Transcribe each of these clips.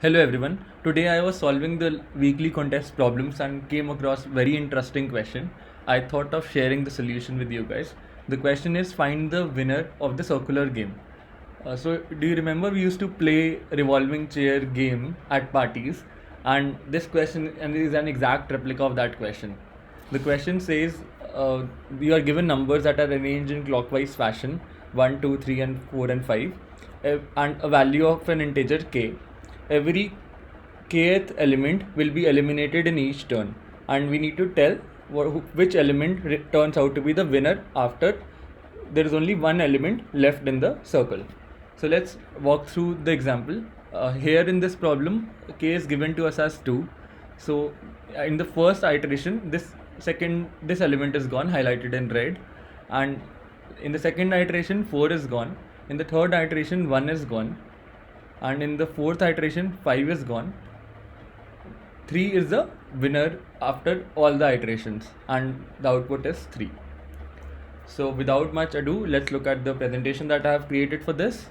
Hello everyone. Today I was solving the weekly contest problems and came across very interesting question. I thought of sharing the solution with you guys. The question is find the winner of the circular game. So do you remember we used to play revolving chair game at parties, and this question and is an exact replica of that question. The question says you are given numbers that are arranged in clockwise fashion 1, 2, 3, and 4 and 5, and a value of an integer k. Every kth element will be eliminated in each turn, and we need to tell which element turns out to be the winner after there is only one element left in the circle. So let's walk through the example. Here in this problem, k is given to us as 2. So in the first iteration, this element is gone, highlighted in red, and in the second iteration 4 is gone. In the third iteration 1 is gone, and in the fourth iteration 5 is gone. 3 is the winner after all the iterations, and the output is 3. So without much ado, let's look at the presentation that I have created for this.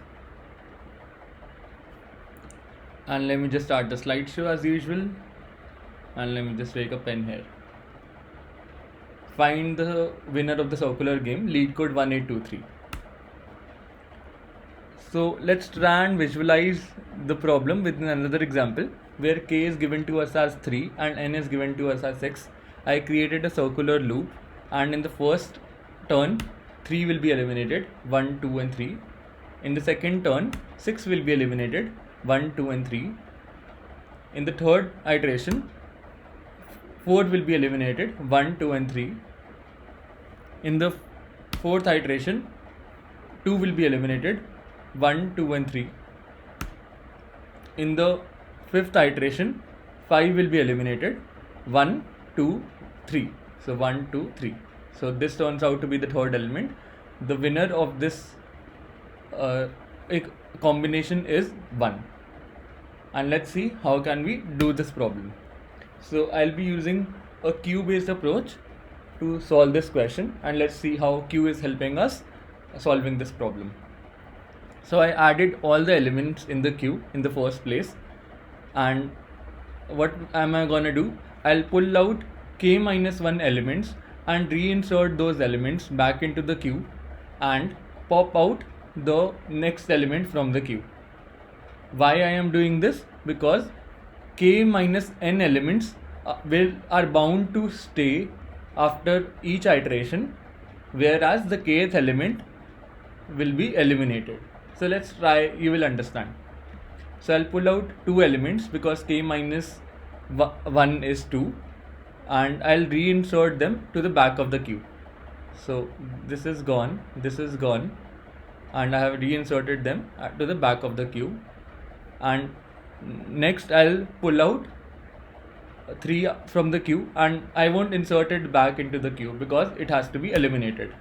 And let me just start the slideshow as usual, and let me just take a pen here. Find the winner of the circular game, lead code 1823. So let's try and visualize the problem with another example where k is given to us as 3 and n is given to us as 6. I created a circular loop, and in the first turn 3 will be eliminated, 1, 2 and 3. In the second turn 6 will be eliminated, 1, 2 and 3. In the third iteration 4 will be eliminated, 1, 2 and 3. In the fourth iteration 2 will be eliminated, 1, 2 and 3. In the fifth iteration 5 will be eliminated, 1, 2, 3. So 1, 2, 3. So this turns out to be the third element. The winner of this combination is 1. And let's see how can we do this problem. So I'll be using a queue based approach to solve this question, and let's see how queue is helping us solving this problem. So I added all the elements in the queue in the first place, and what am I gonna do? I'll pull out k minus 1 elements and reinsert those elements back into the queue and pop out the next element from the queue. Why I am doing this? Because k minus n elements are bound to stay after each iteration, whereas the kth element will be eliminated. So let's try, you will understand. So I'll pull out two elements because k minus 1 is 2, and I'll reinsert them to the back of the queue. So this is gone, and I have reinserted them to the back of the queue. And next I'll pull out 3 from the queue, and I won't insert it back into the queue because it has to be eliminated.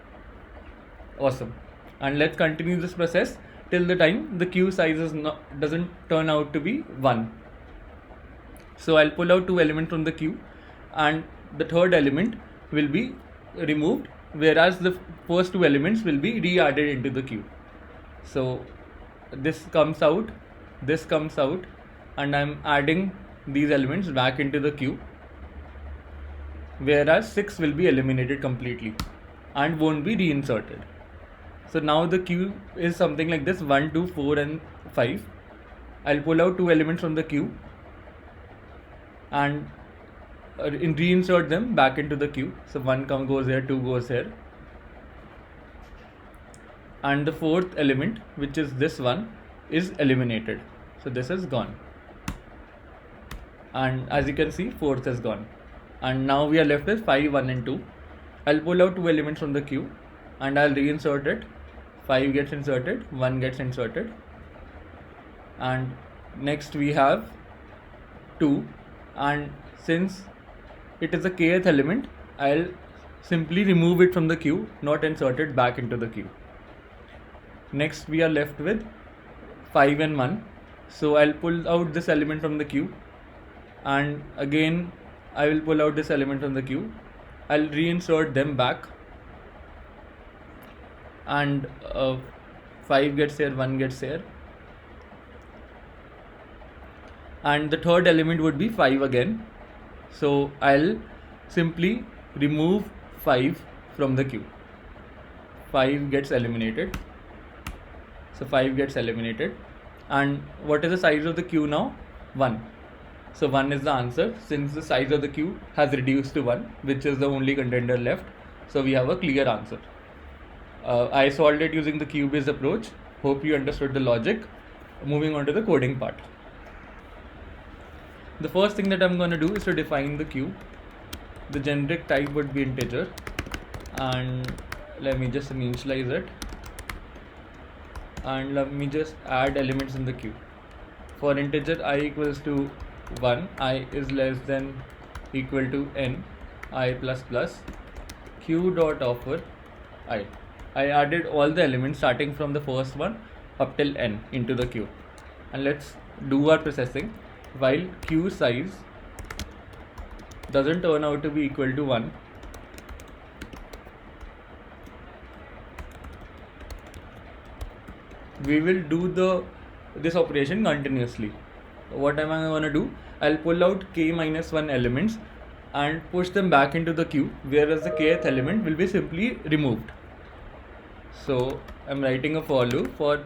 Awesome. And let's continue this process till the time the queue size doesn't turn out to be 1. So I'll pull out 2 elements from the queue, and the third element will be removed, whereas the first 2 elements will be re-added into the queue. So this comes out, and I'm adding these elements back into the queue, whereas 6 will be eliminated completely and won't be reinserted. So now the queue is something like this: 1, 2, 4 and 5. I'll pull out 2 elements from the queue and reinsert them back into the queue. So 1 goes here, 2 goes here, and the fourth element, which is this one, is eliminated. So this is gone, and as you can see, fourth is gone, and now we are left with 5, 1 and 2. I'll pull out 2 elements from the queue and I'll reinsert it. 5 gets inserted, 1 gets inserted, and next we have 2, and since it is a kth element, I'll simply remove it from the queue, not insert it back into the queue. Next we are left with 5 and 1. So I'll pull out this element from the queue, and again I will pull out this element from the queue. I'll reinsert them back, and 5 gets here, 1 gets here, and the third element would be 5 again. So I'll simply remove 5 from the queue. 5 gets eliminated. So 5 gets eliminated. And what is the size of the queue now? 1. So 1 is the answer, since the size of the queue has reduced to 1, which is the only contender left. So we have a clear answer. I solved it using the queue-based approach. Hope you understood the logic. Moving on to the coding part. The first thing that I'm going to do is to define the queue. The generic type would be integer, and let me just initialize it, and let me just add elements in the queue. For integer I equals to 1, I is less than equal to n, I plus plus, queue dot offer I. I added all the elements starting from the first one up till n into the queue. And let's do our processing. While queue size doesn't turn out to be equal to 1, we will do this operation continuously. What am I going to do? I'll pull out k minus 1 elements and push them back into the queue, whereas the kth element will be simply removed. So I'm writing a for loop for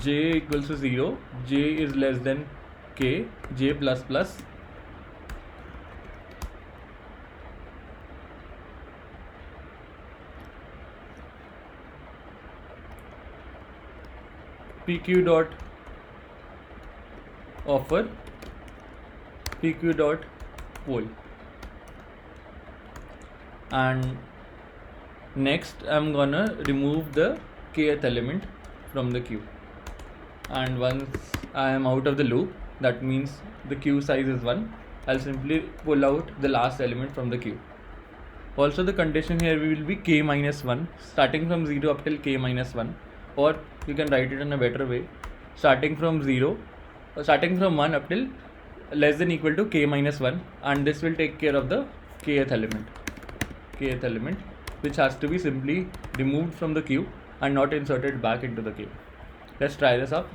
j equals to 0, j is less than k, j plus plus, pq dot offer, pq dot poll. And next I'm gonna remove the kth element from the queue. And once I am out of the loop, that means the queue size is 1, I'll simply pull out the last element from the queue. Also the condition here will be k minus 1, starting from 0 up till k minus 1, or you can write it in a better way, starting from 1 up till less than equal to k minus 1, and this will take care of the kth element, which has to be simply removed from the queue and not inserted back into the queue. Let's try this up.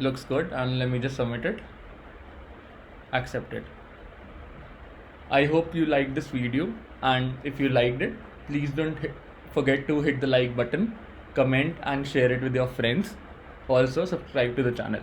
Looks good, and let me just submit it. Accept it. I hope you liked this video, and if you liked it, please don't forget to hit the like button, comment and share it with your friends. Also subscribe to the channel.